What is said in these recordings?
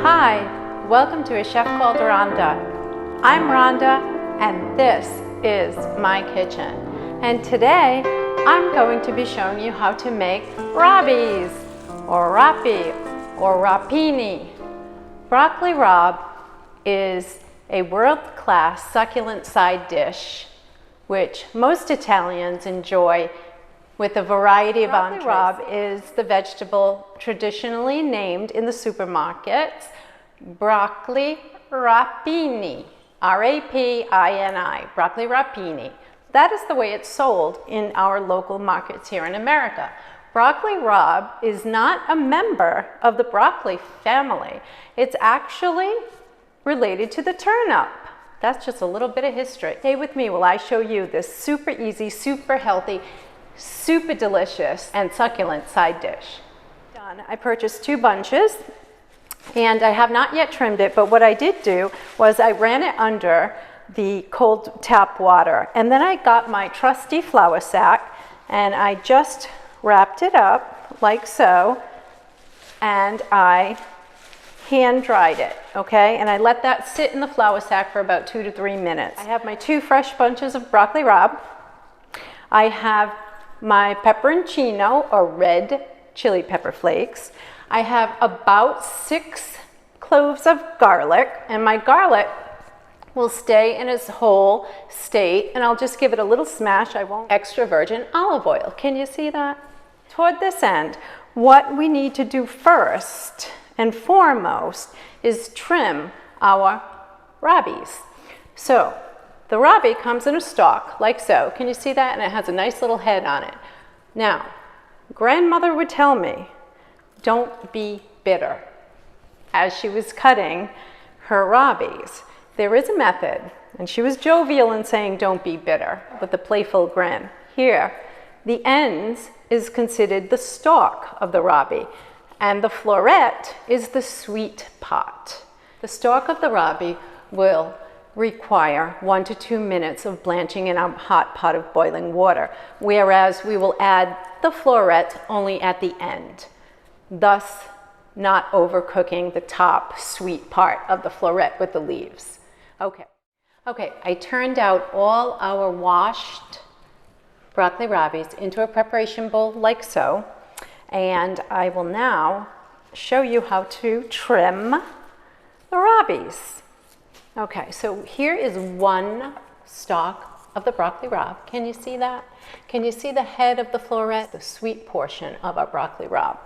Hi, welcome to A Chef Called Rhonda. I'm Rhonda and this is my kitchen. And today I'm going to be showing you how to make rabes or rape or rapini. Broccoli rabe is a world-class succulent side dish which most Italians enjoy with a variety of entrees. Broccoli rabe is the vegetable traditionally named in the supermarkets broccoli rapini, R-A-P-I-N-I, broccoli rapini. That is the way it's sold in our local markets here in America. Broccoli rabe is not a member of the broccoli family. It's actually related to the turnip. That's just a little bit of history. Stay with me while I show you this super easy, super healthy, super delicious and succulent side dish. I purchased 2 bunches and I have not yet trimmed it, but what I did do was I ran it under the cold tap water, and then I got my trusty flour sack and I just wrapped it up like so, and I hand dried it, okay? And I let that sit in the flour sack for about 2 to 3 minutes. I have my 2 fresh bunches of broccoli rabe. I have my pepperoncino or red chili pepper flakes. I have about 6 cloves of garlic, and my garlic will stay in its whole state, and I'll just give it a little smash. I won't. Extra virgin olive oil. Can you see that? Toward this end, what we need to do first and foremost is trim our rabes. So the rabe comes in a stalk like so. Can you see that? And it has a nice little head on it. Now, grandmother would tell me, don't be bitter, as she was cutting her rabes. There is a method, and she was jovial in saying don't be bitter, with a playful grin. Here, the ends is considered the stalk of the rabe, and the floret is the sweet part. The stalk of the rabe will require 1 to 2 minutes of blanching in a hot pot of boiling water, whereas we will add the floret only at the end, thus not overcooking the top sweet part of the floret with the leaves. Okay, I turned out all our washed broccoli rabes into a preparation bowl like so, and I will now show you how to trim the rabes. Okay, so here is 1 stalk of the broccoli rabe. Can you see that? Can you see the head of the floret? The sweet portion of our broccoli rabe.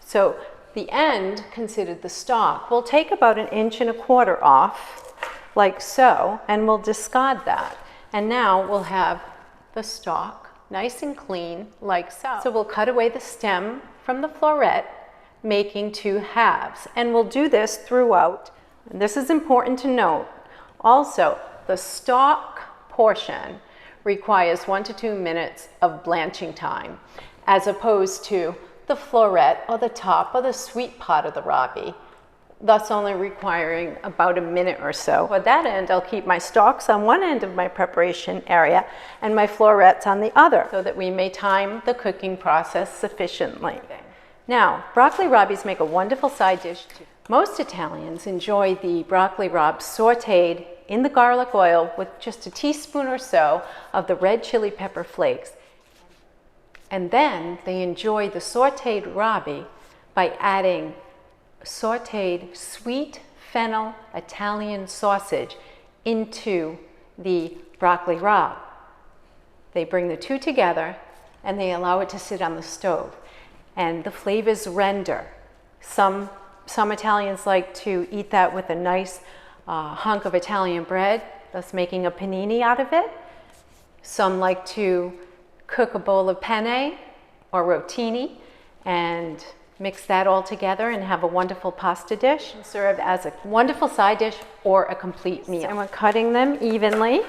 So the end, considered the stalk, we'll take about 1.25 inches off, like so, and we'll discard that. And now we'll have the stalk nice and clean, like so. So we'll cut away the stem from the floret, making 2 halves. And we'll do this throughout. And this is important to note. Also, the stalk portion requires 1 to 2 minutes of blanching time, as opposed to the floret or the top or the sweet part of the rabe, thus only requiring about 1 minute or so. For that end, I'll keep my stalks on one end of my preparation area and my florets on the other, so that we may time the cooking process sufficiently. Now, broccoli rabes make a wonderful side dish too. Most Italians enjoy the broccoli rabe sautéed in the garlic oil with just a teaspoon or so of the red chili pepper flakes. And then they enjoy the sautéed rabe by adding sautéed sweet fennel Italian sausage into the broccoli rabe. They bring the 2 together and they allow it to sit on the stove, and the flavors render. Some Italians like to eat that with a nice hunk of Italian bread, thus making a panini out of it. Some like to cook a bowl of penne or rotini and mix that all together and have a wonderful pasta dish, served as a wonderful side dish or a complete meal. And we're cutting them evenly.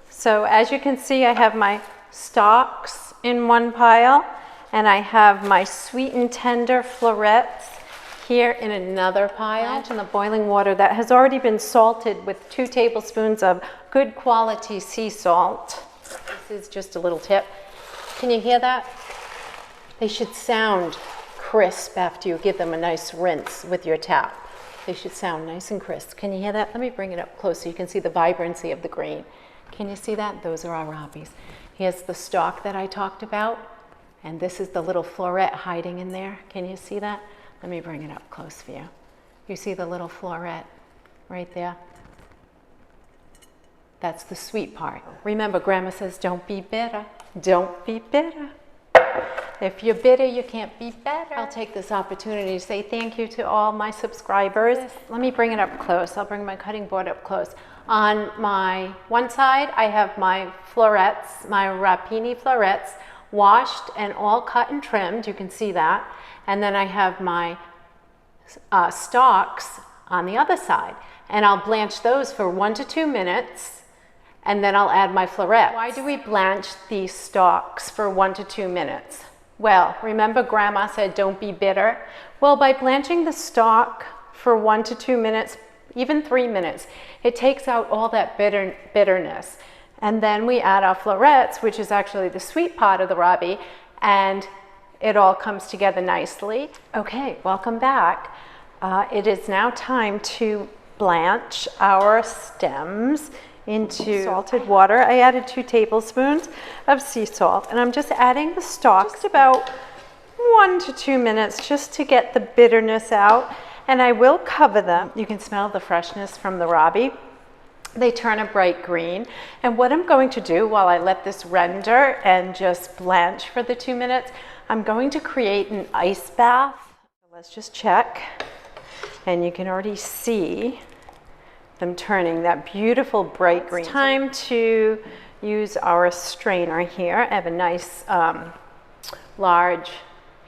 So as you can see, I have my stalks in one pile, and I have my sweet and tender florets here in another pile. In the boiling water that has already been salted with 2 tablespoons of good quality sea salt. This is just a little tip. Can you hear that? They should sound crisp after you give them a nice rinse with your tap. They should sound nice and crisp. Can you hear that? Let me bring it up close so you can see the vibrancy of the green. Can you see that? Those are our rabes. Here's the stalk that I talked about, and this is the little floret hiding in there. Can you see that? Let me bring it up close for you. You see the little floret right there? That's the sweet part. Remember, Grandma says, don't be bitter. Don't be bitter. If you're bitter, you can't be better. I'll take this opportunity to say thank you to all my subscribers. Let me bring it up close. I'll bring my cutting board up close. On my one side, I have my florets, my Rapini florets, washed and all cut and trimmed. You can see that. And then I have my stalks on the other side. And I'll blanch those for 1 to 2 minutes. And then I'll add my florets. Why do we blanch these stalks for 1 to 2 minutes? Well, remember Grandma said don't be bitter? Well, by blanching the stalk for 1 to 2 minutes, even 3 minutes, it takes out all that bitterness. And then we add our florets, which is actually the sweet part of the rabe, and it all comes together nicely. Okay, welcome back. It is now time to blanch our stems into salted water. I added 2 tablespoons of sea salt, and I'm just adding the stalks just about 1 to 2 minutes just to get the bitterness out, and I will cover them. You can smell the freshness from the rabe. They turn a bright green, and what I'm going to do while I let this render and just blanch for the 2 minutes, I'm going to create an ice bath. Let's just check, and you can already see them turning that beautiful bright green. It's time to use our strainer here. I have a nice large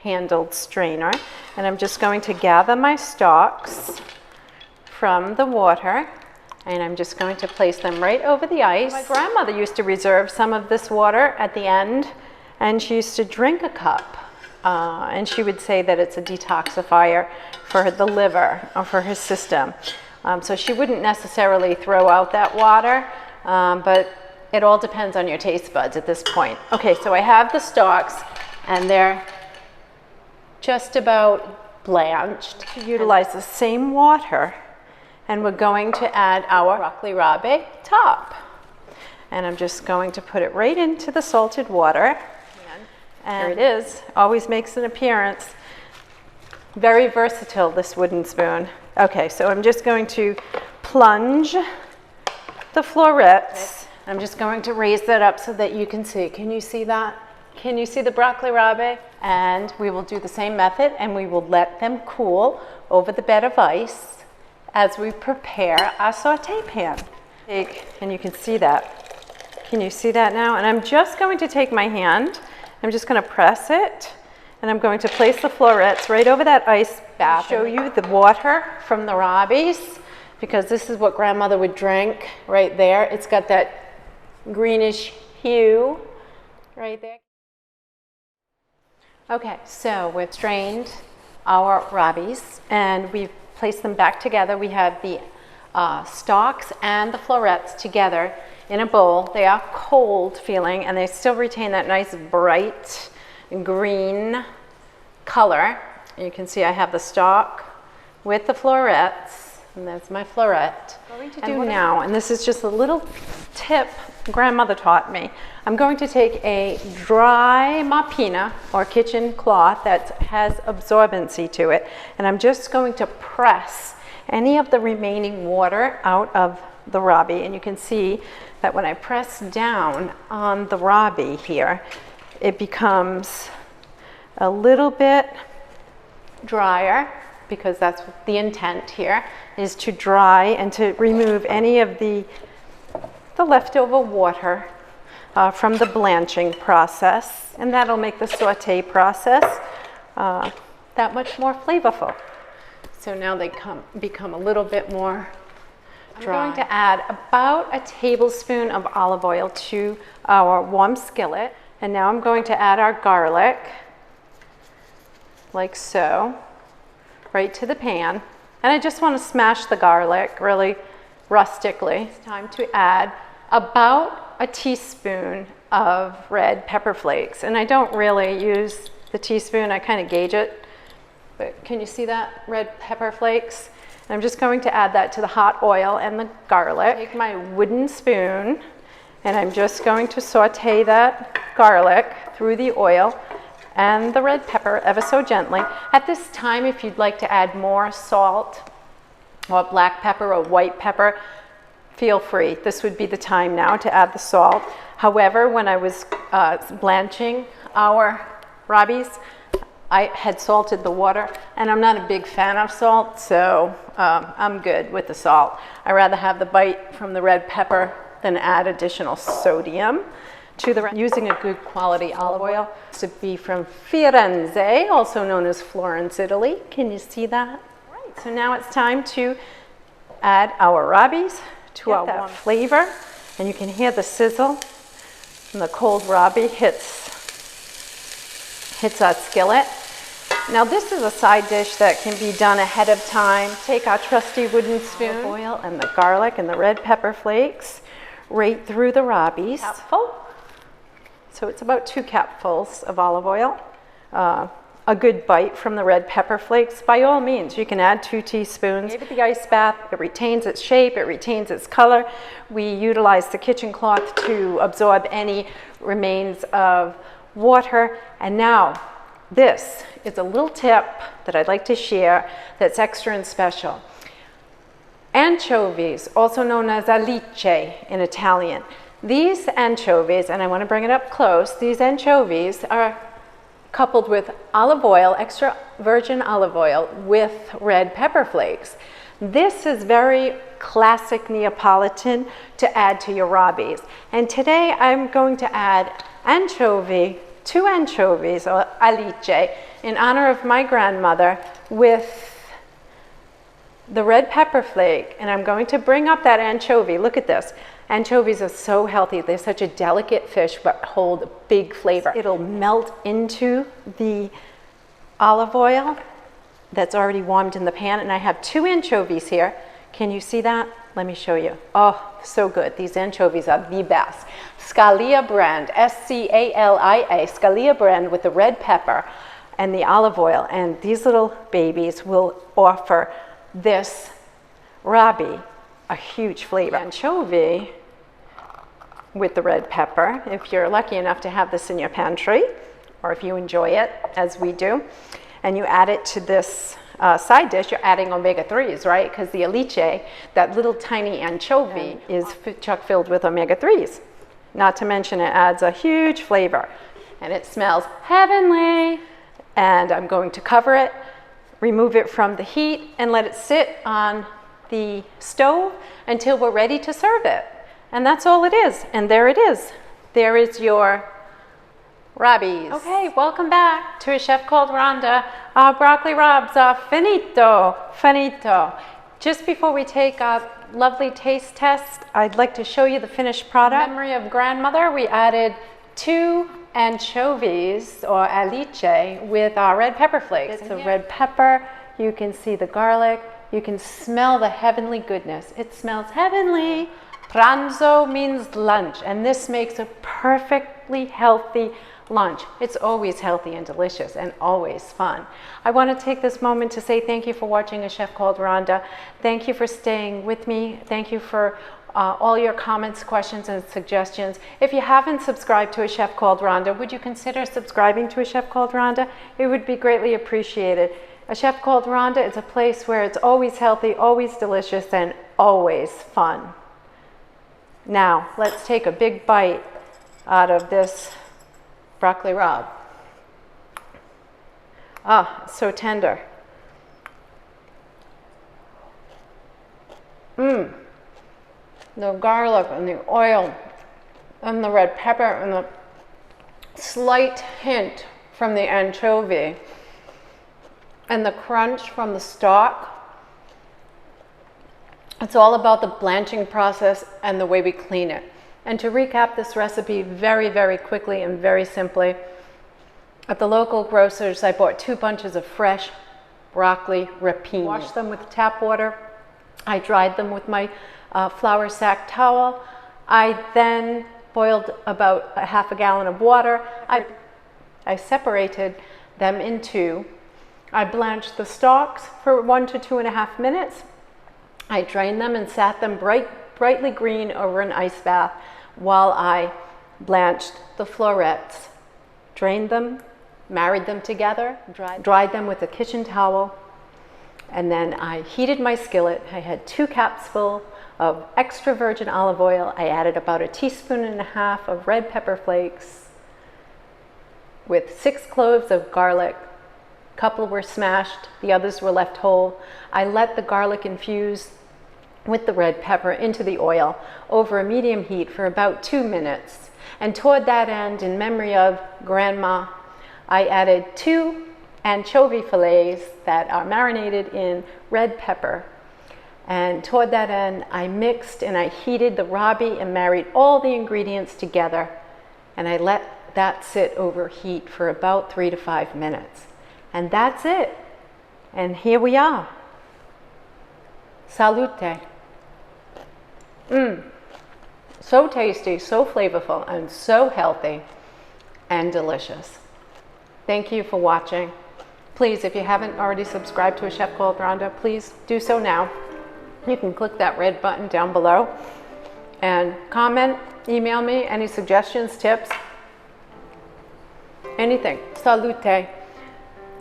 handled strainer, and I'm just going to gather my stalks from the water, and I'm just going to place them right over the ice. My grandmother used to reserve some of this water at the end, and she used to drink a cup, and she would say that it's a detoxifier for the liver or for her system. So she wouldn't necessarily throw out that water, but it all depends on your taste buds at this point. Okay, so I have the stalks, and they're just about blanched. To utilize the same water, and we're going to add our broccoli rabe top. And I'm just going to put it right into the salted water. And there it is, always makes an appearance. Very versatile, this wooden spoon. Okay, so I'm just going to plunge the florets. I'm just going to raise that up so that you can see. Can you see that? Can you see the broccoli rabe? And we will do the same method, and we will let them cool over the bed of ice as we prepare our saute pan. And you can see that. Can you see that now? And I'm just going to take my hand. I'm just going to press it. And I'm going to place the florets right over that ice bath. Show you the water from the rabes, because this is what Grandmother would drink right there. It's got that greenish hue right there. Okay, so we've strained our rabes and we've placed them back together. We have the stalks and the florets together in a bowl. They are cold feeling, and they still retain that nice bright green color. You can see I have the stalk with the florets, and that's my floret. What I'm going to do now, and this is just a little tip Grandmother taught me. I'm going to take a dry mapina or kitchen cloth that has absorbency to it, and I'm just going to press any of the remaining water out of the rabe. And you can see that when I press down on the rabe here, it becomes a little bit drier, because that's the intent here, is to dry and to remove any of the leftover water from the blanching process, and that'll make the saute process that much more flavorful. So now they become a little bit more dry. I'm going to add about a tablespoon of olive oil to our warm skillet, and now I'm going to add our garlic, like so, right to the pan. And I just want to smash the garlic really rustically. It's time to add about a teaspoon of red pepper flakes. And I don't really use the teaspoon, I kind of gauge it but can you see that red pepper flakes? I'm just going to add that to the hot oil and the garlic. Take my wooden spoon and I'm just going to saute that garlic through the oil and the red pepper ever so gently. At this time, if you'd like to add more salt or black pepper or white pepper, feel free. This would be the time now to add the salt. However, when I was blanching our rabes, I had salted the water, and I'm not a big fan of salt, so I'm good with the salt. I rather have the bite from the red pepper than add additional sodium to the using a good quality olive oil. To be from Firenze, also known as Florence, Italy. Can you see that? Right. So now it's time to add our rabes to our warm flavor, and you can hear the sizzle when the cold rabe hits our skillet. Now this is a side dish that can be done ahead of time. Take our trusty wooden spoon, oil and the garlic and the red pepper flakes right through the rabes. Capful. So it's about 2 capfuls of olive oil. A good bite from the red pepper flakes. By all means, you can add 2 teaspoons. Give it the ice bath. It retains its shape. It retains its color. We utilize the kitchen cloth to absorb any remains of water. And now, this is a little tip that I'd like to share that's extra and special. Anchovies, also known as alice in Italian. These anchovies, and I want to bring it up close, these anchovies are coupled with olive oil, extra virgin olive oil with red pepper flakes. This is very classic Neapolitan to add to your rabes. And today I'm going to add 2 anchovies, or alice, in honor of my grandmother with the red pepper flake. And I'm going to bring up that anchovy. Look at this. Anchovies are so healthy. They're such a delicate fish, but hold big flavor. It'll melt into the olive oil that's already warmed in the pan. And I have 2 anchovies here. Can you see that? Let me show you. Oh, so good. These anchovies are the best. Scalia brand, S-C-A-L-I-A, Scalia brand with the red pepper and the olive oil. And these little babies will offer this rabe a huge flavor. Anchovy with the red pepper, if you're lucky enough to have this in your pantry, or if you enjoy it, as we do, and you add it to this side dish, you're adding omega-3s, right? Because the alice, that little tiny anchovy, is chock filled with omega-3s. Not to mention it adds a huge flavor, and it smells heavenly. And I'm going to cover it, remove it from the heat, and let it sit on the stove until we're ready to serve it. And that's all it is. And there it is. There is your rabes. Okay, welcome back to A Chef Called Rhonda. Our broccoli rabes are finito. Just before we take a lovely taste test, I'd like to show you the finished product. In memory of grandmother, we added 2 anchovies, or alice, with our red pepper flakes. It's a red pepper. You can see the garlic. You can smell the heavenly goodness. It smells heavenly. Pranzo means lunch, and this makes a perfectly healthy lunch. It's always healthy and delicious and always fun. I want to take this moment to say thank you for watching A Chef Called Rhonda. Thank you for staying with me. Thank you for all your comments, questions, and suggestions. If you haven't subscribed to A Chef Called Rhonda, would you consider subscribing to A Chef Called Rhonda? It would be greatly appreciated. A Chef Called Rhonda is a place where it's always healthy, always delicious, and always fun. Now, let's take a big bite out of this broccoli rabe. Ah, so tender. The garlic and the oil and the red pepper and the slight hint from the anchovy and the crunch from the stock. It's all about the blanching process and the way we clean it. And to recap this recipe very, very quickly and very simply, at the local grocer's, I bought 2 bunches of fresh broccoli rapini. Washed them with tap water. I dried them with my flour sack towel. I then boiled about a half a gallon of water. I separated them into I blanched the stalks for 1 to 2.5 minutes. I drained them and sat them brightly green over an ice bath while I blanched the florets. Drained them, married them together, dried them with a kitchen towel, and then I heated my skillet. I had 2 cups full of extra virgin olive oil. I added about 1.5 teaspoons of red pepper flakes with 6 cloves of garlic. A couple were smashed, the others were left whole. I let the garlic infuse with the red pepper into the oil over a medium heat for about 2 minutes. And toward that end, in memory of Grandma, I added 2 anchovy fillets that are marinated in red pepper. And toward that end, I mixed and I heated the rabe and married all the ingredients together. And I let that sit over heat for about 3 to 5 minutes. And that's it. And here we are. Salute. So tasty, so flavorful, and so healthy and delicious. Thank you for watching. Please, if you haven't already subscribed to A Chef Called Rhonda, please do so now. You can click that red button down below and comment, email me any suggestions, tips, anything. Salute.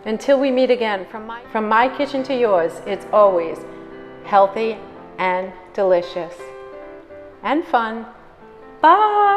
Until we meet again, from my kitchen to yours, it's always healthy and delicious and fun. Bye.